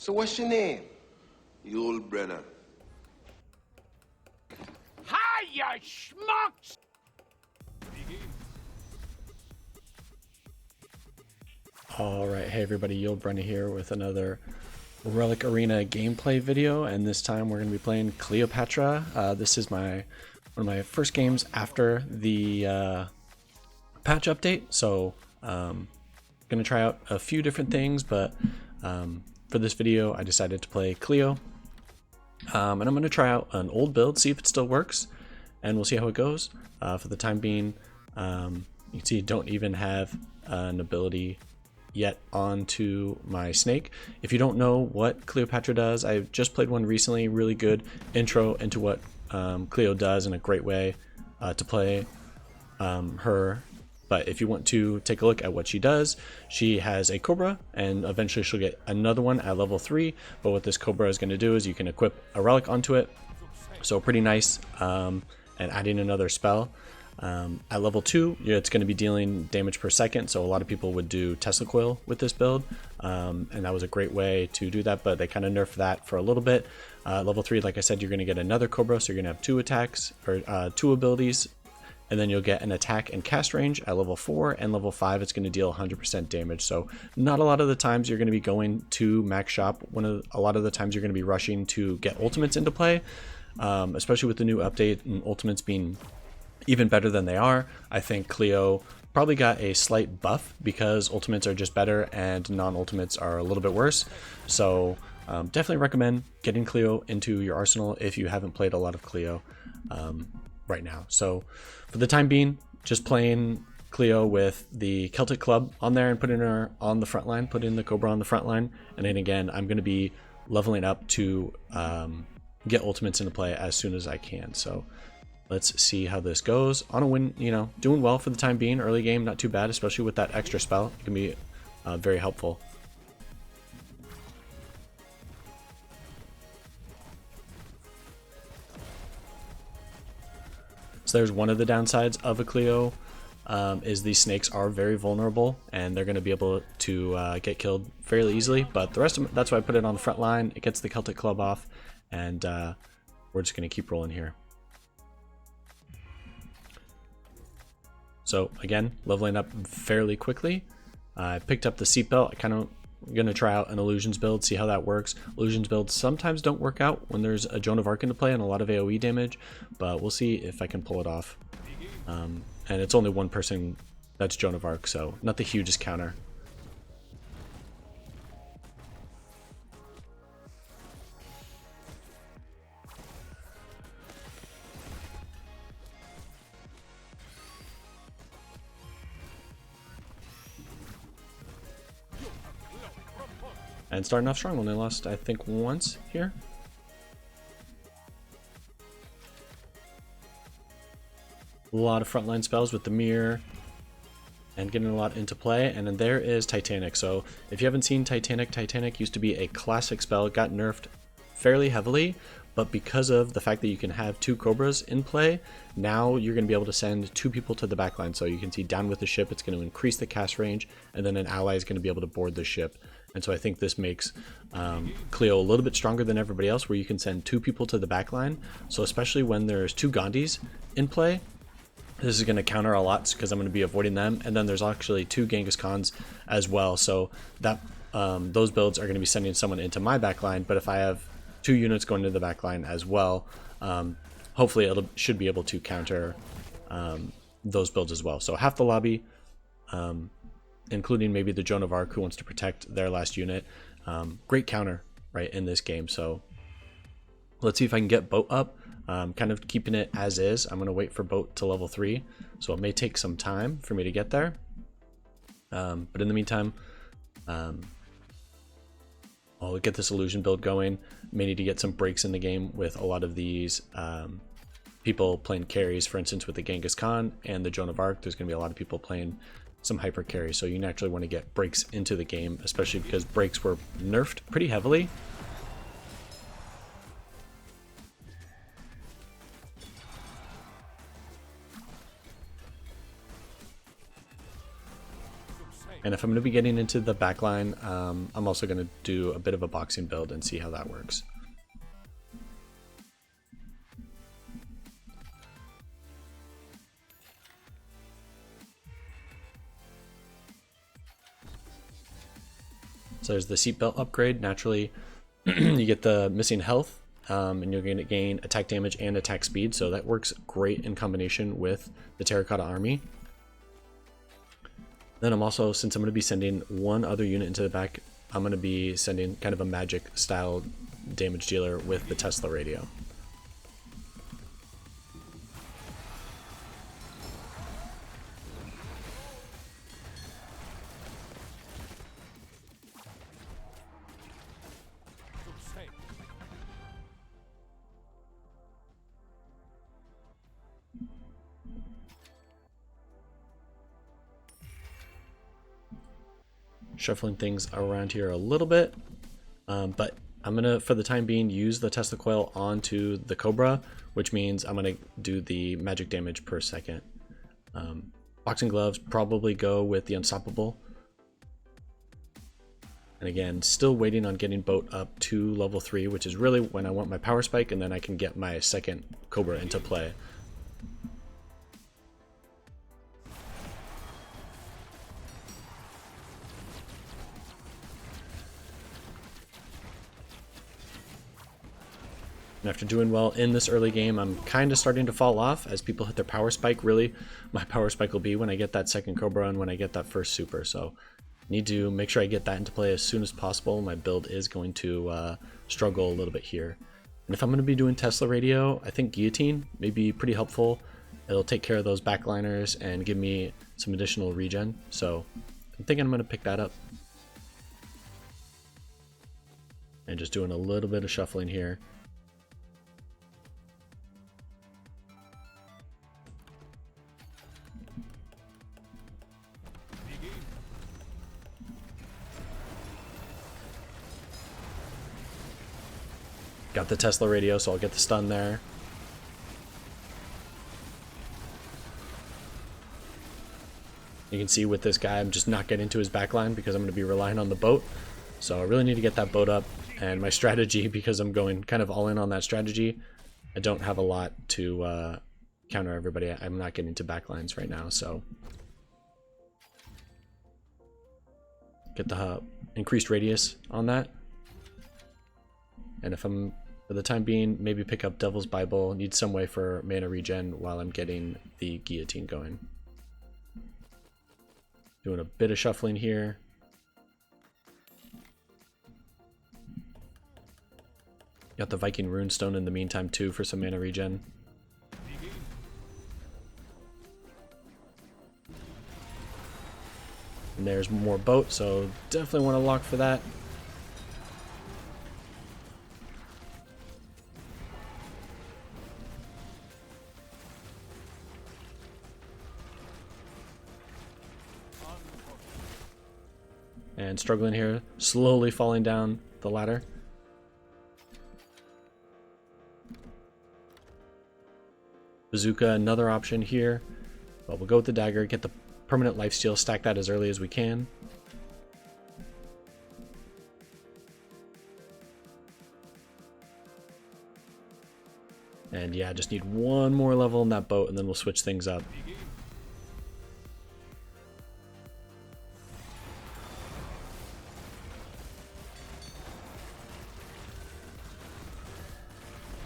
So what's your name? Yullbrenna. Hi, you schmucks! Alright, hey everybody, Yullbrenna here with another Relic Arena gameplay video, and this time we're going to be playing Cleopatra. This is one of my first games after the patch update, so going to try out a few different things, but for this video I decided to play Cleo, and I'm going to try out an old build, see if it still works, and we'll see how it goes. For the time being, you can see I don't even have an ability yet onto my snake. If you don't know what Cleopatra does, I just played one recently, really good intro into what Cleo does and a great way to play her. But if you want to take a look at what she does, she has a Cobra, and eventually she'll get another one at level 3. But what this Cobra is going to do is you can equip a relic onto it, so pretty nice, and adding another spell. At level 2, it's going to be dealing damage per second, so a lot of people would do Tesla Coil with this build, and that was a great way to do that, but they kind of nerfed that for a little bit. Level 3, like I said, you're going to get another Cobra, so you're going to have 2 attacks, or 2 abilities, and then you'll get an attack and cast range at level 4, and level 5 it's going to deal 100% damage. So not a lot of the times you're going to be going to max shop. A lot of the times you're going to be rushing to get ultimates into play, especially with the new update and ultimates being even better than they are. I think Cleo probably got a slight buff because ultimates are just better and non-ultimates are a little bit worse. So definitely recommend getting Cleo into your arsenal if you haven't played a lot of Cleo right now. So for the time being, just playing Cleo with the Celtic Club on there and putting her on the front line, putting the Cobra on the front line. And then again, I'm going to be leveling up to get ultimates into play as soon as I can. So let's see how this goes. On a win, doing well for the time being. Early game, not too bad, especially with that extra spell. It can be very helpful. So there's one of the downsides of a Cleo, is these snakes are very vulnerable and they're going to be able to get killed fairly easily. But the rest of them, that's why I put it on the front line. It gets the Celtic Club off, and we're just going to keep rolling here. So again, leveling up fairly quickly. I picked up the seatbelt. I kind of going to try out an illusions build, see how that works. Illusions builds sometimes don't work out when there's a Joan of Arc into play and a lot of AoE damage, but we'll see if I can pull it off. And it's only one person that's Joan of Arc, so not the hugest counter. And starting off strong, only lost I think once here. A lot of frontline spells with the mirror and getting a lot into play. And then there is Titanic. So if you haven't seen Titanic, Titanic used to be a classic spell. It got nerfed fairly heavily, but because of the fact that you can have 2 Cobras in play, now you're going to be able to send 2 people to the backline. So you can see down with the ship, it's going to increase the cast range, and then an ally is going to be able to board the ship. And so I think this makes Cleo a little bit stronger than everybody else, where you can send 2 people to the backline. So especially when there's 2 Gandhis in play, this is going to counter a lot because I'm going to be avoiding them. And then there's actually 2 Genghis Khans as well. So that those builds are going to be sending someone into my backline. But if I have 2 units going to the backline as well, hopefully it should be able to counter those builds as well. So half the lobby, including maybe the Joan of Arc who wants to protect their last unit. Great counter right in this game. So let's see if I can get boat up. Kind of keeping it as is. I'm going to wait for boat to level 3, so it may take some time for me to get there. But in the meantime, I'll get this illusion build going. May need to get some breaks in the game with a lot of these people playing carries. For instance, with the Genghis Khan and the Joan of Arc, there's going to be a lot of people playing some hyper carries. So you naturally want to get breaks into the game, especially because breaks were nerfed pretty heavily. And if I'm going to be getting into the backline, I'm also going to do a bit of a boxing build and see how that works. So there's the seatbelt upgrade. Naturally, you get the missing health, and you're going to gain attack damage and attack speed. So that works great in combination with the Terracotta Army. Then I'm also, since I'm going to be sending one other unit into the back, I'm going to be sending kind of a magic style damage dealer with the Tesla radio. Shuffling things around here a little bit, but I'm gonna, for the time being, use the Tesla coil onto the Cobra, which means I'm gonna do the magic damage per second. Boxing gloves probably go with the unstoppable, and again, still waiting on getting boat up to level 3, which is really when I want my power spike, and then I can get my second Cobra into play. And after doing well in this early game, I'm kind of starting to fall off as people hit their power spike. Really, my power spike will be when I get that second Cobra and when I get that first super. So need to make sure I get that into play as soon as possible. My build is going to struggle a little bit here. And if I'm going to be doing Tesla radio, I think Guillotine may be pretty helpful. It'll take care of those backliners and give me some additional regen. So I'm thinking I'm going to pick that up. And just doing a little bit of shuffling here. Got the Tesla radio, so I'll get the stun there. You can see with this guy, I'm just not getting to his backline because I'm going to be relying on the boat. So I really need to get that boat up. And my strategy, because I'm going kind of all in on that strategy, I don't have a lot to counter everybody. I'm not getting to backlines right now, so get the increased radius on that. And if I'm, for the time being, maybe pick up Devil's Bible, need some way for mana regen while I'm getting the Guillotine going. Doing a bit of shuffling here. Got the Viking Runestone in the meantime too for some mana regen. And there's more boat, so definitely want to lock for that. And struggling here, slowly falling down the ladder. Bazooka, another option here. But we'll go with the dagger, get the permanent lifesteal, stack that as early as we can. And yeah, just need one more level in that boat and then we'll switch things up. You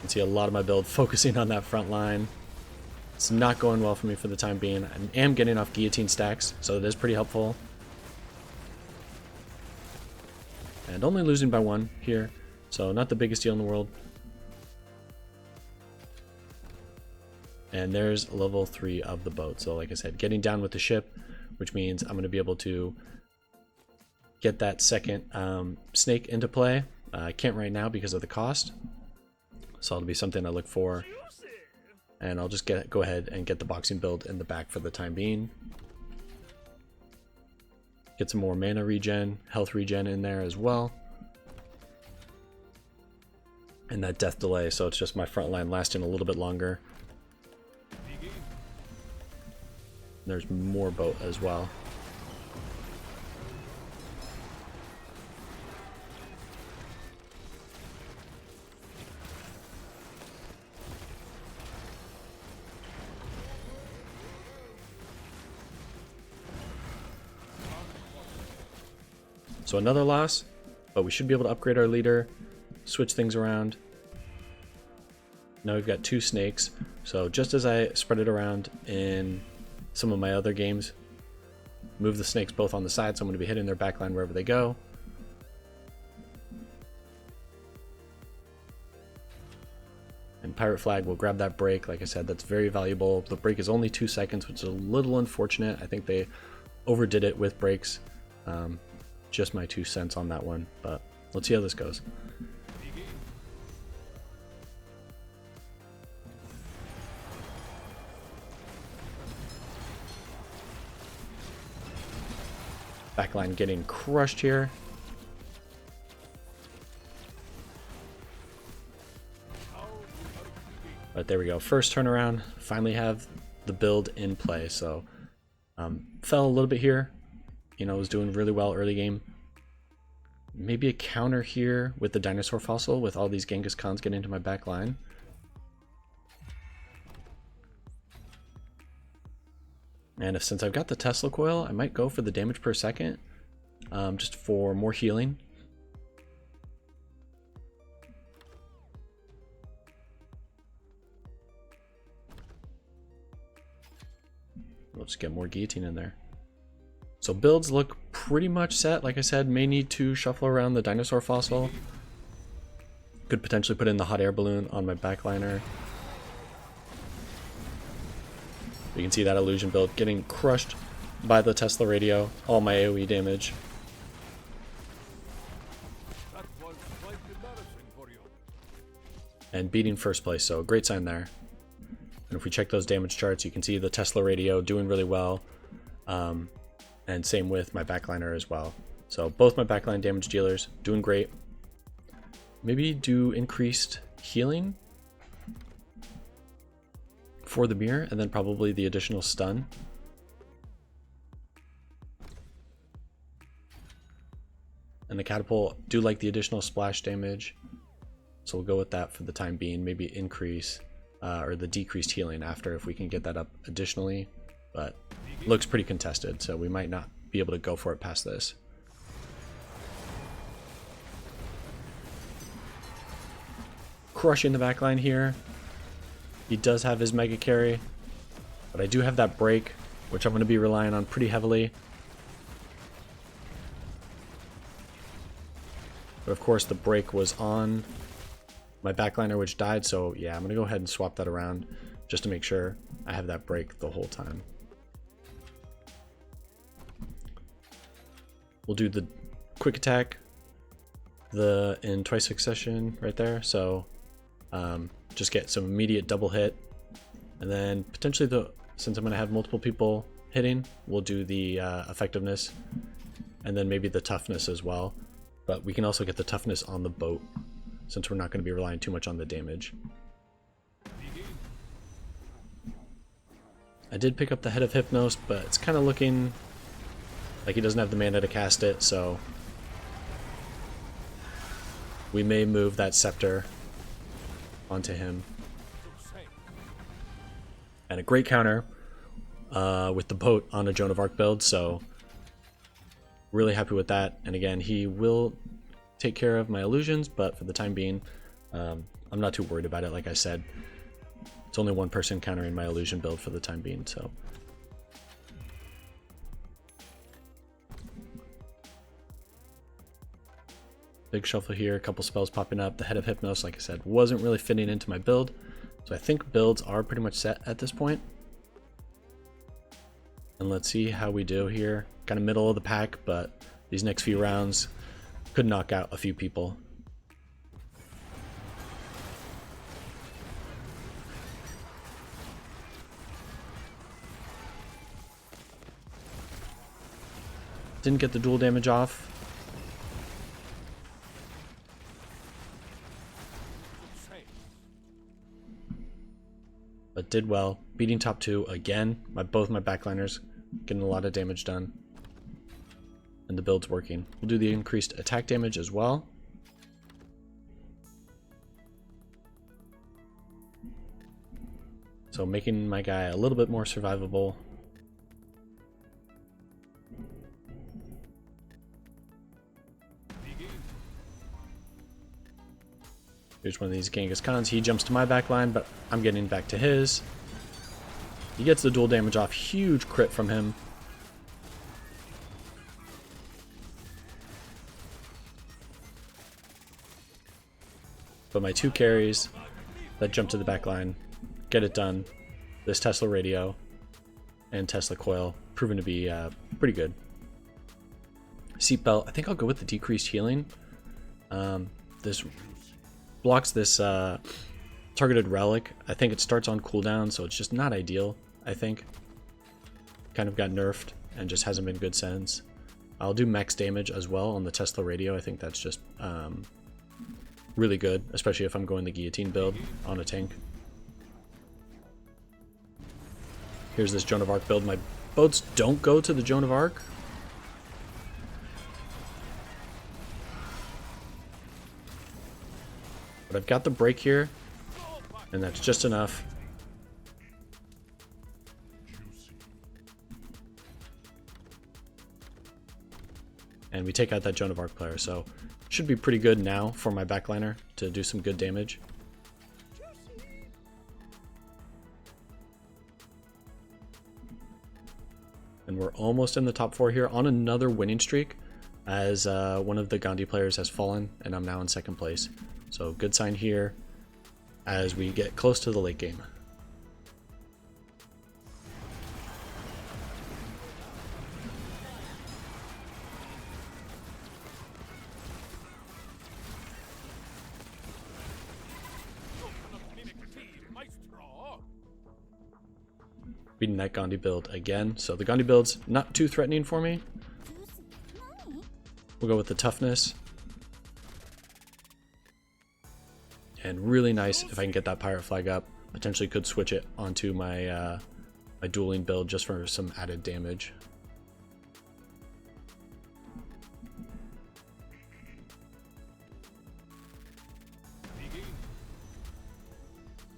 can see a lot of my build focusing on that front line. It's not going well for me for the time being. I am getting off guillotine stacks, so it is pretty helpful. And only losing by 1 here, so not the biggest deal in the world. And there's level 3 of the boat. So like I said, getting down with the ship, which means I'm going to be able to get that second snake into play. I can't right now because of the cost. So it'll be something I look for. And I'll just go ahead and get the boxing build in the back for the time being. Get some more mana regen, health regen in there as well. And that death delay, so it's just my front line lasting a little bit longer. There's more boat as well. So another loss, but we should be able to upgrade our leader, switch things around. Now we've got 2 snakes. So just as I spread it around in some of my other games, move the snakes both on the side, so I'm going to be hitting their backline wherever they go. And Pirate Flag will grab that break. Like I said, that's very valuable. The break is only 2 seconds, which is a little unfortunate. I think they overdid it with breaks. Just my 2 cents on that one, but let's see how this goes. Backline getting crushed here. But there we go. First turnaround. Finally have the build in play. So fell a little bit here. You know, was doing really well early game. Maybe a counter here with the dinosaur fossil with all these Genghis Khans getting into my back line. And since I've got the Tesla coil, I might go for the damage per second, just for more healing. We'll just get more guillotine in there. So builds look pretty much set. Like I said, may need to shuffle around the dinosaur fossil. Could potentially put in the hot air balloon on my backliner. You can see that illusion build getting crushed by the Tesla radio. All my AoE damage. And beating first place, so great sign there. And if we check those damage charts, you can see the Tesla radio doing really well. And same with my backliner as well. So both my backline damage dealers doing great. Maybe do increased healing for the mirror, and then probably the additional stun. And the catapult do like the additional splash damage, so we'll go with that for the time being. Maybe increase or the decreased healing after, if we can get that up additionally, but looks pretty contested, so we might not be able to go for it past this. Crushing the backline here. He does have his mega carry, but I do have that break, which I'm going to be relying on pretty heavily. But of course the break was on my backliner, which died, so yeah, I'm going to go ahead and swap that around just to make sure I have that break the whole time. We'll do the quick attack in twice succession right there, so just get some immediate double hit, and then potentially since I'm going to have multiple people hitting, we'll do the effectiveness and then maybe the toughness as well. But we can also get the toughness on the boat since we're not going to be relying too much on the damage. I did pick up the Head of Hypnos, but it's kind of looking like he doesn't have the mana to cast it, so we may move that scepter onto him. And a great counter with the boat on a Joan of Arc build, so really happy with that. And again, he will take care of my illusions, but for the time being, I'm not too worried about it. Like I said, it's only one person countering my illusion build for the time being, so. Big shuffle here, a couple spells popping up. The Head of Hypnos, like I said, wasn't really fitting into my build, so I think builds are pretty much set at this point. And let's see how we do here. Kind of middle of the pack, but these next few rounds could knock out a few people. Didn't get the dual damage off. But did well, beating top 2 again. Both my backliners getting a lot of damage done, and the build's working. We'll do the increased attack damage as well. So making my guy a little bit more survivable. Here's one of these Genghis Khans. He jumps to my backline, but I'm getting back to his. He gets the dual damage off. Huge crit from him. But my two carries that jump to the backline get it done. This Tesla radio and Tesla coil proven to be pretty good. Seatbelt, I think I'll go with the decreased healing. This blocks this targeted relic. I think it starts on cooldown, so it's just not ideal, I think. Kind of got nerfed and just hasn't been good since. I'll do max damage as well on the Tesla radio. I think that's just really good, especially if I'm going the guillotine build on a tank. Here's this Joan of Arc build. My boats don't go to the Joan of Arc. But I've got the break here, and that's just enough. And we take out that Joan of Arc player, so should be pretty good now for my backliner to do some good damage. And we're almost in the top 4 here on another winning streak, as one of the Gandhi players has fallen, and I'm now in second place. So good sign here as we get close to the late game. Beating that Gandhi build again. So the Gandhi build's not too threatening for me. We'll go with the toughness. And really nice if I can get that pirate flag up. Potentially could switch it onto my my dueling build just for some added damage.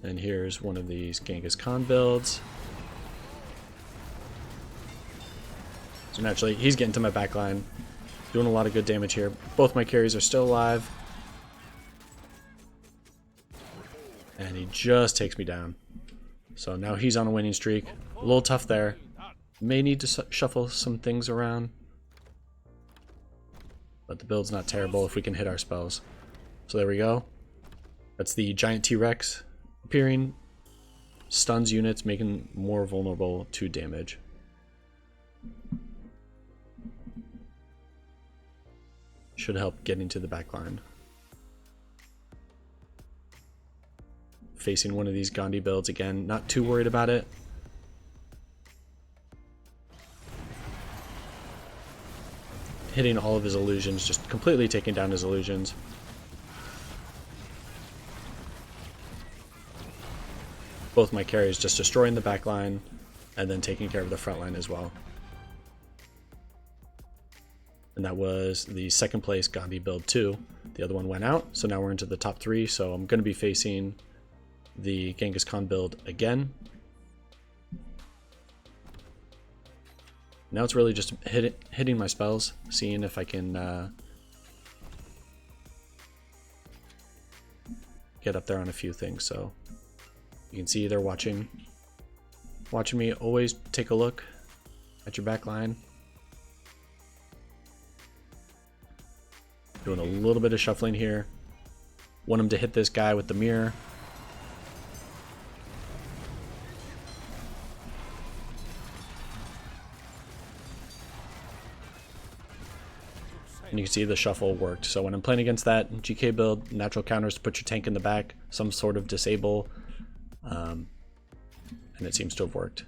And here's one of these Genghis Khan builds. So naturally, he's getting to my backline, doing a lot of good damage here. Both my carries are still alive. And he just takes me down. So now he's on a winning streak. A little tough there. May need to shuffle some things around. But the build's not terrible if we can hit our spells. So there we go. That's the giant T-Rex appearing. Stuns units, making more vulnerable to damage. Should help getting to the back line. Facing one of these Gandhi builds again, not too worried about it. Hitting all of his illusions, just completely taking down his illusions. Both my carries just destroying the back line and then taking care of the front line as well. And that was the second place Gandhi build 2. The other one went out, so now we're into the top 3. So I'm going to be facing the Genghis Khan build again. Now it's really just hitting my spells, seeing if I can get up there on a few things. So you can see they're watching me. Always take a look at your back line. Doing a little bit of shuffling here. Want him to hit this guy with the mirror. And you can see the shuffle worked. So when I'm playing against that GK build, natural counters to put your tank in the back, some sort of disable, and it seems to have worked.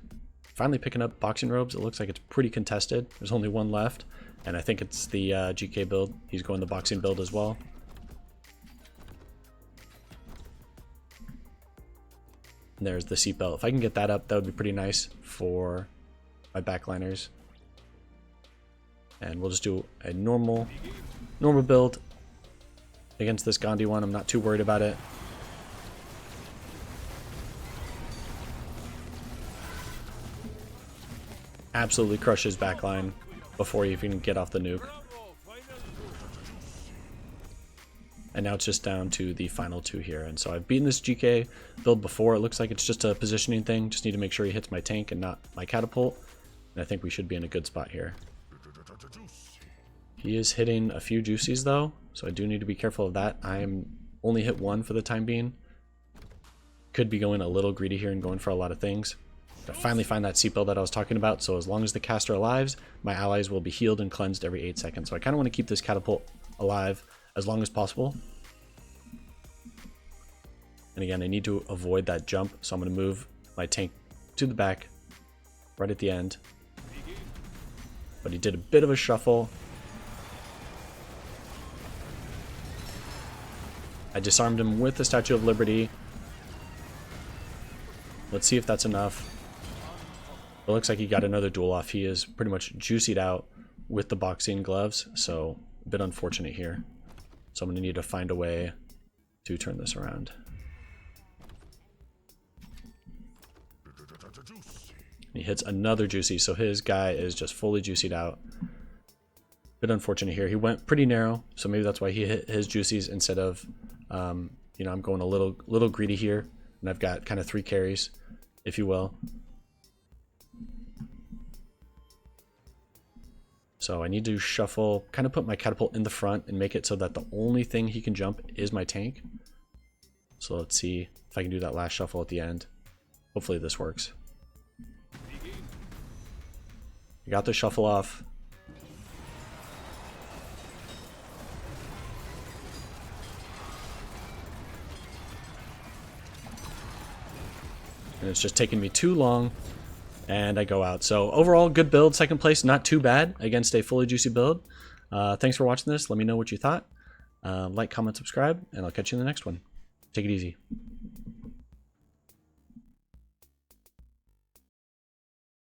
Finally picking up boxing robes. It looks like it's pretty contested. There's only one left, and I think it's the GK build. He's going the boxing build as well. And there's the seatbelt. If I can get that up, that would be pretty nice for my backliners. And we'll just do a normal build against this Gandhi one. I'm not too worried about it. Absolutely crush his backline before you even get off the nuke. And now it's just down to the final 2 here. And so I've beaten this GK build before. It looks like it's just a positioning thing. Just need to make sure he hits my tank and not my catapult. And I think we should be in a good spot here. He is hitting a few juicies though, so I do need to be careful of that. I am only hit 1 for the time being. Could be going a little greedy here and going for a lot of things. I finally find that seatbelt that I was talking about, so as long as the caster alives, my allies will be healed and cleansed every 8 seconds. So I kind of want to keep this catapult alive as long as possible. And again, I need to avoid that jump, so I'm going to move my tank to the back right at the end. But he did a bit of a shuffle. I disarmed him with the Statue of Liberty. Let's see if that's enough. It looks like he got another duel off. He is pretty much juicied out with the boxing gloves, so a bit unfortunate here. So I'm going to need to find a way to turn this around. He hits another juicy, so his guy is just fully juicied out. Bit unfortunate here. He went pretty narrow, so maybe that's why he hit his juicies instead of, you know, I'm going a little greedy here, and I've got kind of 3 carries, if you will. So I need to shuffle, kind of put my catapult in the front and make it so that the only thing he can jump is my tank. So let's see if I can do that last shuffle at the end. Hopefully this works. I got the shuffle off. And it's just taking me too long, and I go out. So overall, good build. Second place, not too bad against a fully juicy build. Thanks for watching this. Let me know what you thought. Like, comment, subscribe, and I'll catch you in the next one. Take it easy.